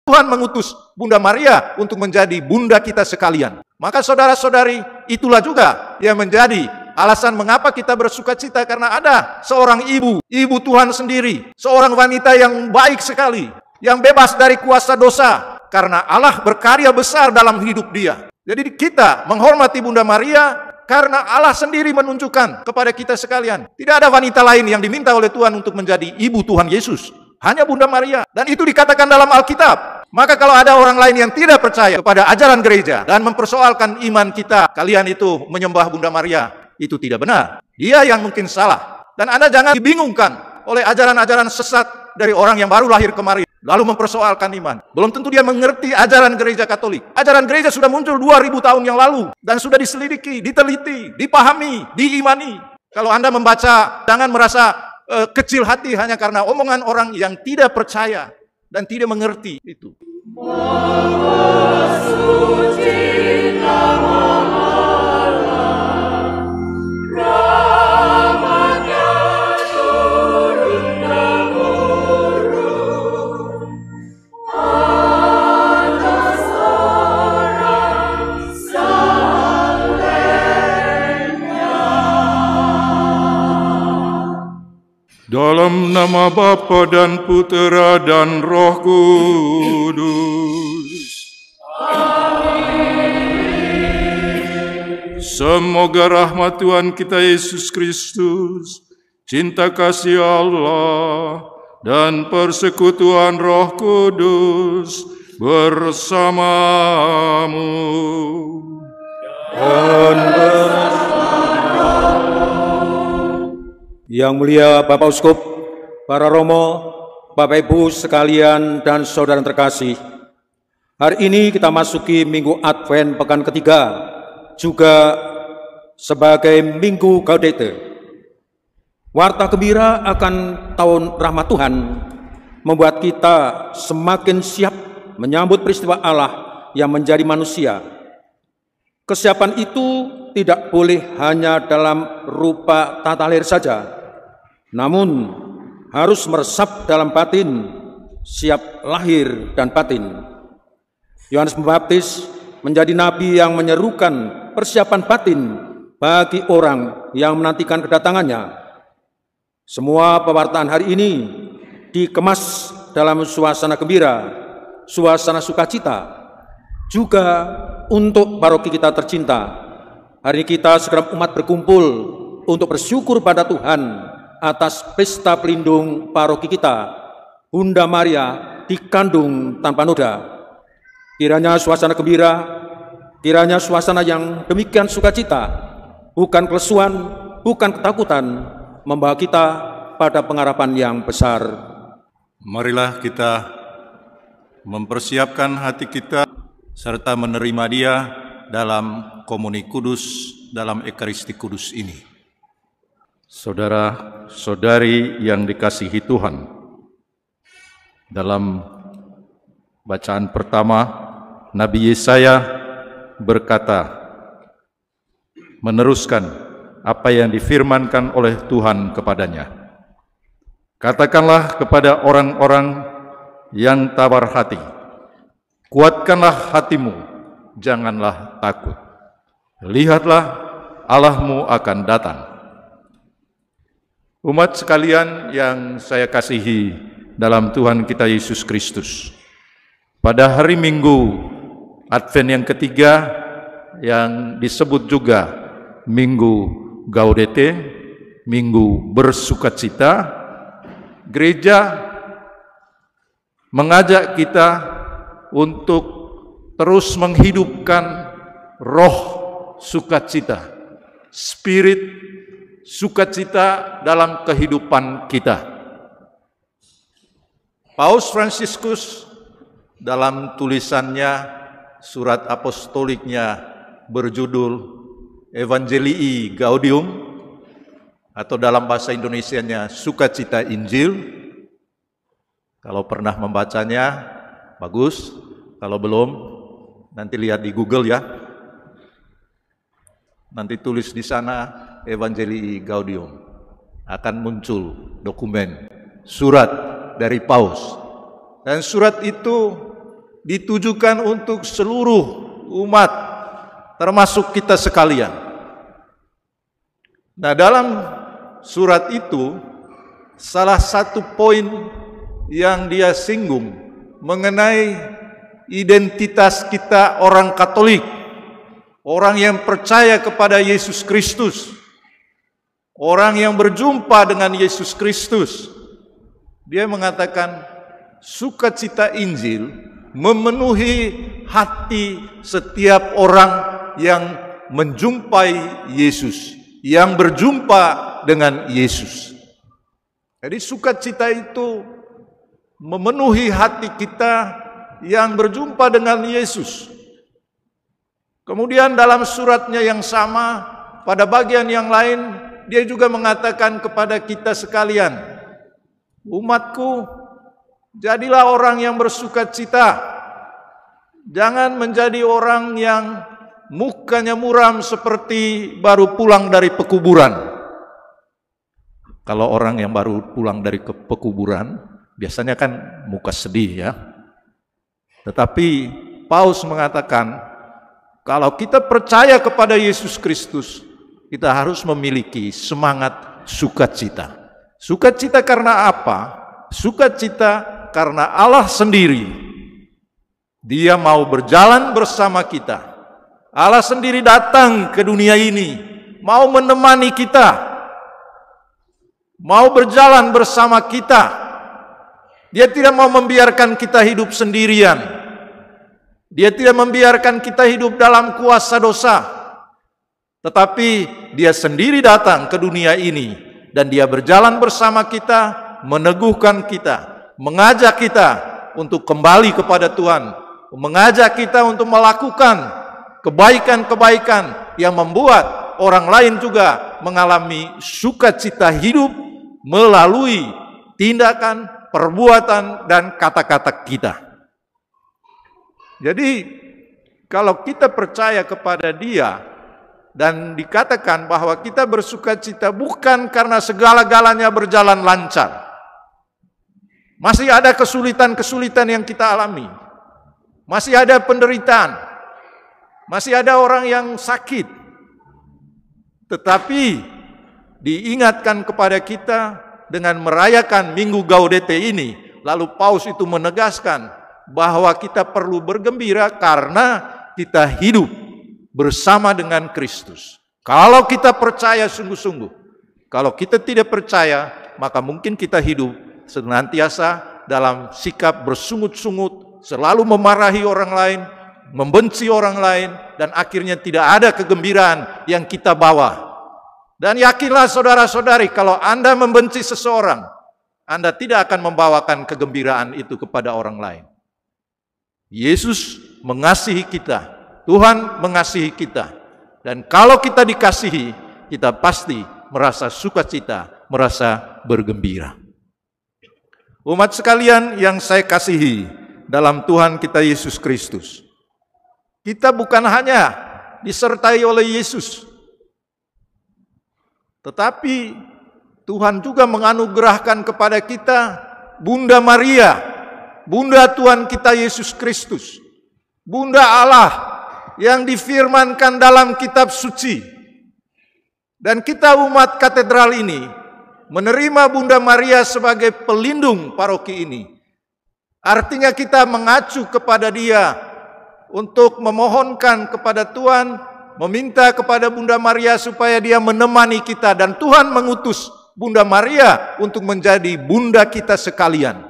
Tuhan mengutus Bunda Maria untuk menjadi bunda kita sekalian. Maka saudara-saudari, itulah juga yang menjadi alasan mengapa kita bersuka cita, karena ada seorang ibu Tuhan sendiri, seorang wanita yang baik sekali, yang bebas dari kuasa dosa, karena Allah berkarya besar dalam hidup dia. Jadi kita menghormati Bunda Maria karena Allah sendiri menunjukkan kepada kita sekalian. Tidak ada wanita lain yang diminta oleh Tuhan untuk menjadi ibu Tuhan Yesus. Hanya Bunda Maria. Dan itu dikatakan dalam Alkitab. Maka kalau ada orang lain yang tidak percaya kepada ajaran gereja dan mempersoalkan iman kita, kalian itu menyembah Bunda Maria, itu tidak benar. Dia yang mungkin salah. Dan Anda jangan dibingungkan oleh ajaran-ajaran sesat dari orang yang baru lahir kemarin, lalu mempersoalkan iman. Belum tentu dia mengerti ajaran gereja Katolik. Ajaran gereja sudah muncul 2000 tahun yang lalu dan sudah diselidiki, diteliti, dipahami, diimani. Kalau Anda membaca, jangan merasa kecil hati hanya karena omongan orang yang tidak percaya dan tidak mengerti itu. Dalam nama Bapa dan Putera dan Roh Kudus. Amin. Semoga rahmat Tuhan kita Yesus Kristus, cinta kasih Allah, dan persekutuan Roh Kudus bersamamu. Dan Yang mulia Bapak Uskup, para Romo, Bapak Ibu sekalian dan saudara terkasih, hari ini kita masuki Minggu Advent pekan ketiga, juga sebagai Minggu Gaudete. Warta gembira akan tahun rahmat Tuhan membuat kita semakin siap menyambut peristiwa Allah yang menjadi manusia. Kesiapan itu tidak boleh hanya dalam rupa tata lahir saja, namun harus meresap dalam batin, siap lahir dan batin. Yohanes Pembaptis menjadi nabi yang menyerukan persiapan batin bagi orang yang menantikan kedatangannya. Semua pewartaan hari ini dikemas dalam suasana gembira, suasana sukacita, juga untuk paroki kita tercinta. Hari ini kita segenap umat berkumpul untuk bersyukur pada Tuhan atas pesta pelindung paroki kita, Bunda Maria dikandung tanpa noda. Kiranya suasana gembira, kiranya suasana yang demikian sukacita, bukan kelesuan, bukan ketakutan, membawa kita pada pengharapan yang besar. Marilah kita mempersiapkan hati kita serta menerima Dia dalam komuni kudus, dalam Ekaristi Kudus ini. Saudara-saudari yang dikasihi Tuhan, dalam bacaan pertama, Nabi Yesaya berkata, meneruskan apa yang difirmankan oleh Tuhan kepadanya. Katakanlah kepada orang-orang yang tawar hati, kuatkanlah hatimu, janganlah takut. Lihatlah, Allahmu akan datang. Umat sekalian yang saya kasihi dalam Tuhan kita Yesus Kristus, pada hari Minggu Advent yang ketiga yang disebut juga Minggu Gaudete, Minggu bersukacita, gereja mengajak kita untuk terus menghidupkan roh sukacita, spirit sukacita dalam kehidupan kita. Paus Fransiskus dalam tulisannya, surat apostoliknya berjudul Evangelii Gaudium, atau dalam bahasa Indonesianya Sukacita Injil. Kalau pernah membacanya, bagus. Kalau belum, nanti lihat di Google ya. Nanti tulis di sana Evangelii Gaudium, akan muncul dokumen surat dari Paus. Dan surat itu ditujukan untuk seluruh umat, termasuk kita sekalian. Nah, dalam surat itu, salah satu poin yang dia singgung mengenai identitas kita orang Katolik, orang yang percaya kepada Yesus Kristus, orang yang berjumpa dengan Yesus Kristus. Dia mengatakan sukacita Injil memenuhi hati setiap orang yang menjumpai Yesus, yang berjumpa dengan Yesus. Jadi sukacita itu memenuhi hati kita yang berjumpa dengan Yesus. Kemudian dalam suratnya yang sama, pada bagian yang lain, dia juga mengatakan kepada kita sekalian, umatku, jadilah orang yang bersukacita. Jangan menjadi orang yang mukanya muram seperti baru pulang dari pekuburan. Kalau orang yang baru pulang dari pekuburan, biasanya kan muka sedih ya. Tetapi Paulus mengatakan, kalau kita percaya kepada Yesus Kristus, kita harus memiliki semangat sukacita. Sukacita karena apa? Sukacita karena Allah sendiri, Dia mau berjalan bersama kita. Allah sendiri datang ke dunia ini, mau menemani kita, mau berjalan bersama kita. Dia tidak mau membiarkan kita hidup sendirian. Dia tidak membiarkan kita hidup dalam kuasa dosa. Tetapi Dia sendiri datang ke dunia ini, dan Dia berjalan bersama kita, meneguhkan kita, mengajak kita untuk kembali kepada Tuhan, mengajak kita untuk melakukan kebaikan-kebaikan yang membuat orang lain juga mengalami sukacita hidup melalui tindakan, perbuatan, dan kata-kata kita. Jadi, kalau kita percaya kepada Dia dan dikatakan bahwa kita bersukacita bukan karena segala-galanya berjalan lancar. Masih ada kesulitan-kesulitan yang kita alami. Masih ada penderitaan. Masih ada orang yang sakit. Tetapi diingatkan kepada kita dengan merayakan Minggu Gaudete ini, lalu Paus itu menegaskan bahwa kita perlu bergembira karena kita hidup bersama dengan Kristus. Kalau kita percaya sungguh-sungguh, kalau kita tidak percaya, maka mungkin kita hidup senantiasa dalam sikap bersungut-sungut, selalu memarahi orang lain, membenci orang lain, dan akhirnya tidak ada kegembiraan yang kita bawa. Dan yakinlah saudara-saudari, kalau Anda membenci seseorang, Anda tidak akan membawakan kegembiraan itu kepada orang lain. Yesus mengasihi kita, Tuhan mengasihi kita. Dan kalau kita dikasihi, kita pasti merasa sukacita, merasa bergembira. Umat sekalian yang saya kasihi dalam Tuhan kita Yesus Kristus, kita bukan hanya disertai oleh Yesus, tetapi Tuhan juga menganugerahkan kepada kita Bunda Maria, Bunda Tuhan kita Yesus Kristus, Bunda Allah yang difirmankan dalam kitab suci. Dan kita umat katedral ini menerima Bunda Maria sebagai pelindung paroki ini. Artinya kita mengacu kepada Dia untuk memohonkan kepada Tuhan, meminta kepada Bunda Maria supaya Dia menemani kita, dan Tuhan mengutus Bunda Maria untuk menjadi bunda kita sekalian.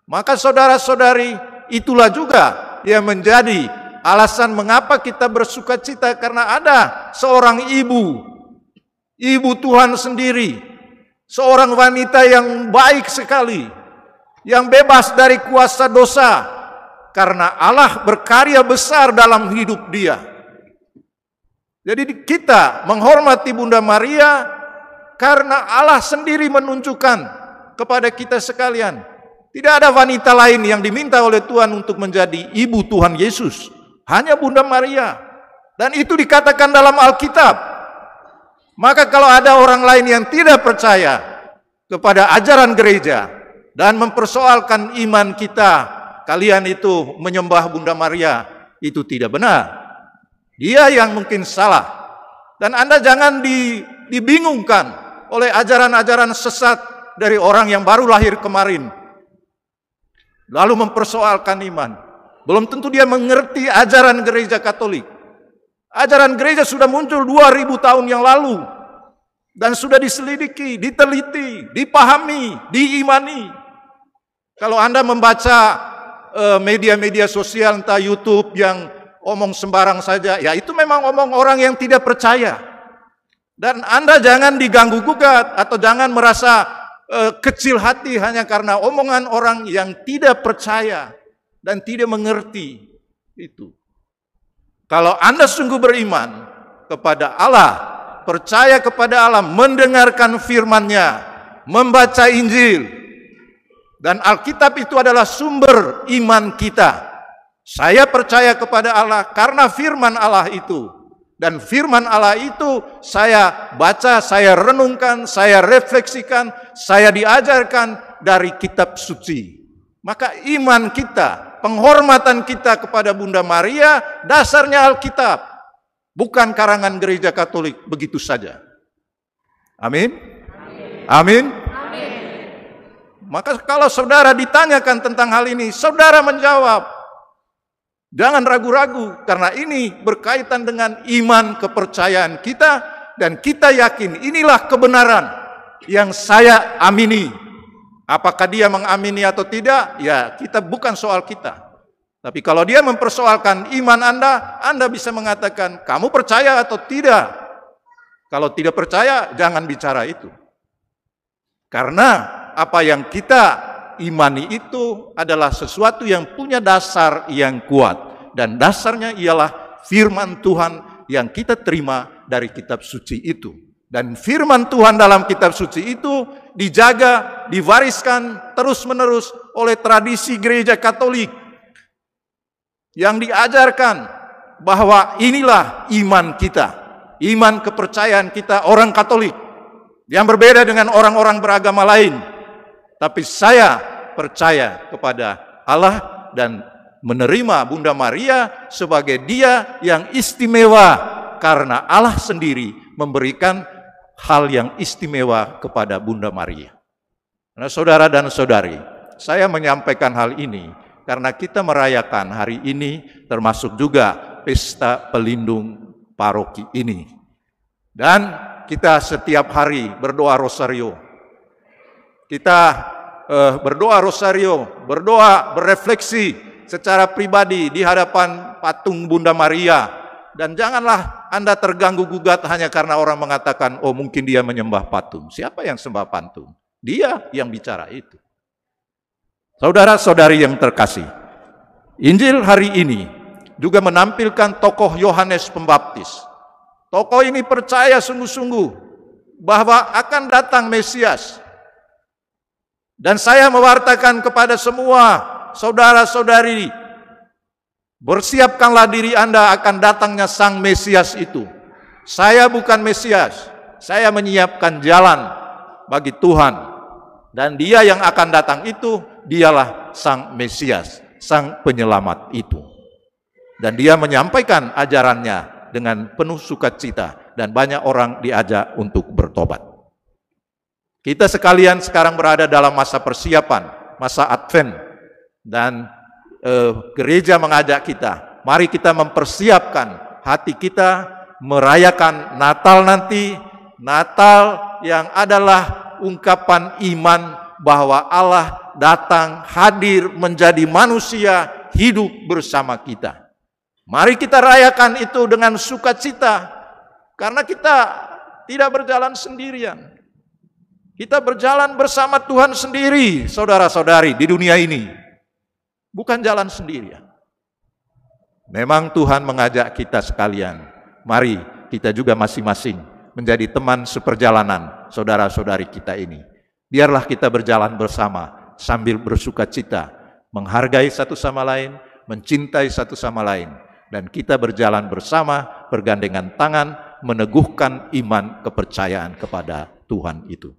Maka saudara-saudari, itulah juga yang menjadi alasan mengapa kita bersukacita, karena ada seorang ibu Tuhan sendiri, seorang wanita yang baik sekali, yang bebas dari kuasa dosa, karena Allah berkarya besar dalam hidup dia. Jadi kita menghormati Bunda Maria karena Allah sendiri menunjukkan kepada kita sekalian, tidak ada wanita lain yang diminta oleh Tuhan untuk menjadi ibu Tuhan Yesus, hanya Bunda Maria. Dan itu dikatakan dalam Alkitab. Maka kalau ada orang lain yang tidak percaya kepada ajaran gereja dan mempersoalkan iman kita kalian itu menyembah Bunda Maria, itu tidak benar. Dia yang mungkin salah. Dan Anda jangan dibingungkan oleh ajaran-ajaran sesat dari orang yang baru lahir kemarin, lalu mempersoalkan iman. Belum tentu dia mengerti ajaran gereja Katolik. Ajaran gereja sudah muncul 2000 tahun yang lalu, dan sudah diselidiki, diteliti, dipahami, diimani. Kalau Anda membaca media-media sosial, entah YouTube yang omong sembarang saja, ya itu memang omong orang yang tidak percaya. Dan Anda jangan diganggu gugat atau jangan merasa kecil hati hanya karena omongan orang yang tidak percaya dan tidak mengerti itu. Kalau Anda sungguh beriman kepada Allah, percaya kepada Allah, mendengarkan firman-Nya, membaca Injil, dan Alkitab itu adalah sumber iman kita. Saya percaya kepada Allah karena firman Allah itu. Dan firman Allah itu saya baca, saya renungkan, saya refleksikan, saya diajarkan dari kitab suci. Maka iman kita, penghormatan kita kepada Bunda Maria, dasarnya Alkitab. Bukan karangan gereja Katolik begitu saja. Amin? Amin? Amin. Maka kalau saudara ditanyakan tentang hal ini, saudara menjawab. Jangan ragu-ragu, karena ini berkaitan dengan iman kepercayaan kita, dan kita yakin inilah kebenaran yang saya amini. Apakah dia mengamini atau tidak, ya kita bukan soal kita. Tapi kalau dia mempersoalkan iman Anda bisa mengatakan, kamu percaya atau tidak? Kalau tidak percaya, jangan bicara itu. Karena apa yang kita imani itu adalah sesuatu yang punya dasar yang kuat. Dan dasarnya ialah firman Tuhan yang kita terima dari kitab suci itu. Dan firman Tuhan dalam kitab suci itu dijaga, diwariskan terus-menerus oleh tradisi gereja Katolik. Yang diajarkan bahwa inilah iman kita. Iman kepercayaan kita orang Katolik. Yang berbeda dengan orang-orang beragama lain. Tapi saya percaya kepada Allah dan menerima Bunda Maria sebagai dia yang istimewa, karena Allah sendiri memberikan hal yang istimewa kepada Bunda Maria. Nah, saudara dan saudari, saya menyampaikan hal ini karena kita merayakan hari ini termasuk juga pesta pelindung paroki ini. Dan kita setiap hari berdoa rosario. Kita berdoa rosario, berdoa, berefleksi secara pribadi di hadapan patung Bunda Maria. Dan janganlah Anda terganggu gugat hanya karena orang mengatakan, oh mungkin dia menyembah patung. Siapa yang sembah patung? Dia yang bicara itu. Saudara-saudari yang terkasih, Injil hari ini juga menampilkan tokoh Yohanes Pembaptis. Tokoh ini percaya sungguh-sungguh bahwa akan datang Mesias. Dan saya mewartakan kepada semua saudara-saudari, bersiapkanlah diri Anda akan datangnya Sang Mesias itu. Saya bukan Mesias, saya menyiapkan jalan bagi Tuhan. Dan dia yang akan datang itu, dialah Sang Mesias, Sang Penyelamat itu. Dan dia menyampaikan ajarannya dengan penuh sukacita, dan banyak orang diajak untuk bertobat. Kita sekalian sekarang berada dalam masa persiapan, masa Advent, dan gereja mengajak kita, mari kita mempersiapkan hati kita merayakan Natal nanti, Natal yang adalah ungkapan iman bahwa Allah datang hadir menjadi manusia hidup bersama kita. Mari kita rayakan itu dengan sukacita, karena kita tidak berjalan sendirian. Kita berjalan bersama Tuhan sendiri, saudara-saudari, di dunia ini. Bukan jalan sendirian. Memang Tuhan mengajak kita sekalian, mari kita juga masing-masing menjadi teman seperjalanan saudara-saudari kita ini. Biarlah kita berjalan bersama sambil bersukacita, menghargai satu sama lain, mencintai satu sama lain. Dan kita berjalan bersama, bergandengan tangan, meneguhkan iman kepercayaan kepada Tuhan itu.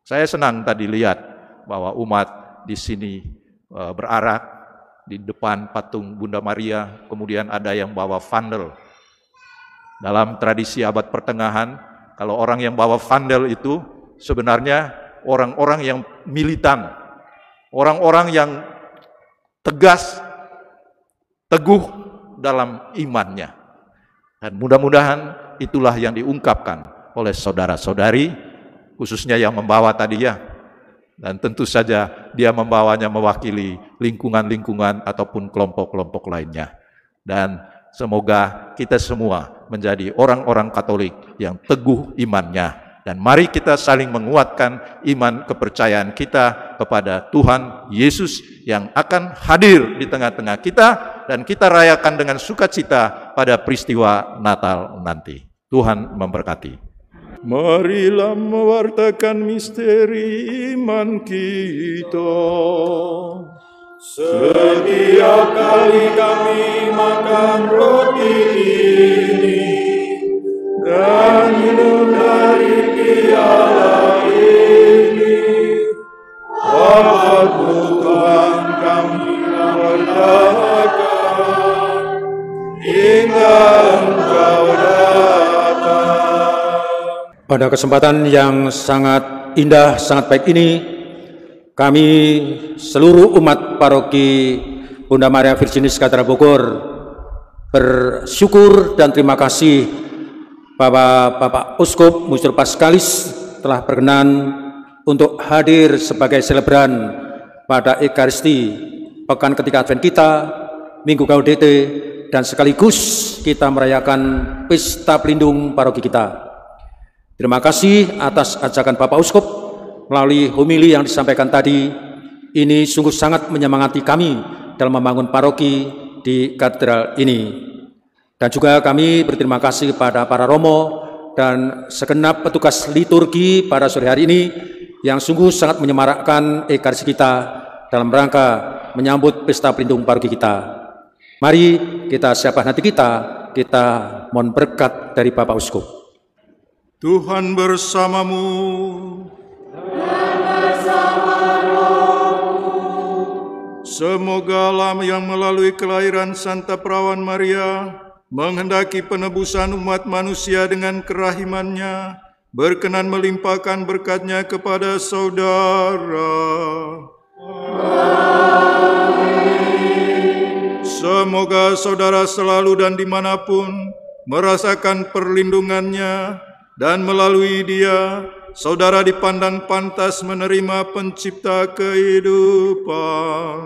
Saya senang tadi lihat bahwa umat di sini berarak di depan patung Bunda Maria, kemudian ada yang bawa vandel. Dalam tradisi abad pertengahan, kalau orang yang bawa vandel itu sebenarnya orang-orang yang militan, orang-orang yang tegas, teguh dalam imannya. Dan mudah-mudahan itulah yang diungkapkan oleh saudara-saudari, khususnya yang membawa tadi ya. Dan tentu saja dia membawanya mewakili lingkungan-lingkungan ataupun kelompok-kelompok lainnya. Dan semoga kita semua menjadi orang-orang Katolik yang teguh imannya. Dan mari kita saling menguatkan iman kepercayaan kita kepada Tuhan Yesus yang akan hadir di tengah-tengah kita dan kita rayakan dengan sukacita pada peristiwa Natal nanti. Tuhan memberkati. Marilah mewartakan misteri iman kita. Setiap kali kami makan roti ini dan minum dari piala ini, Bapa Tuhan kami berdoakan hingga Engkau datang. Pada kesempatan yang sangat indah, sangat baik ini, kami seluruh umat paroki Bunda Maria Virginis Katedral Bogor bersyukur dan terima kasih Bapak Uskup Mustur Paskalis telah berkenan untuk hadir sebagai selebran pada Ekaristi Pekan Ketiga Advent kita, Minggu Gaudete, dan sekaligus kita merayakan Pesta Pelindung paroki kita. Terima kasih atas ajakan Bapak Uskup melalui homili yang disampaikan tadi. Ini sungguh sangat menyemangati kami dalam membangun paroki di katedral ini. Dan juga kami berterima kasih kepada para romo dan segenap petugas liturgi pada sore hari ini yang sungguh sangat menyemarakkan ekaristi kita dalam rangka menyambut Pesta Pelindung paroki kita. Mari kita siapkan hati kita mohon berkat dari Bapak Uskup. Tuhan bersamamu. Dan bersama rohmu. Semoga Allah yang melalui kelahiran Santa Perawan Maria menghendaki penebusan umat manusia dengan kerahimannya, berkenan melimpahkan berkat-Nya kepada saudara. Amin. Semoga saudara selalu dan dimanapun merasakan perlindungan-Nya, dan melalui Dia, saudara dipandang pantas menerima Pencipta kehidupan.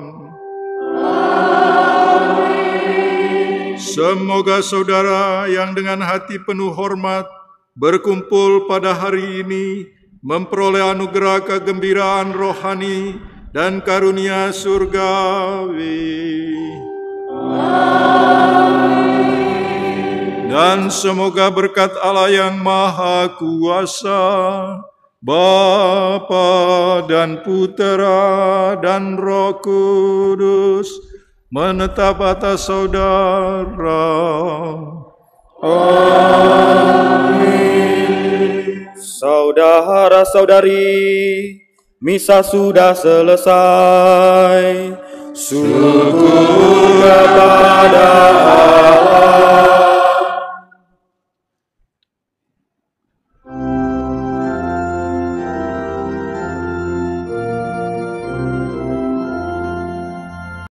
Amin. Semoga saudara yang dengan hati penuh hormat berkumpul pada hari ini memperoleh anugerah kegembiraan rohani dan karunia surgawi. Amin. Dan semoga berkat Allah yang Maha Kuasa, Bapa dan Putera dan Roh Kudus menetap atas saudara. Amin. Saudara-saudari, misa sudah selesai. Syukur kepada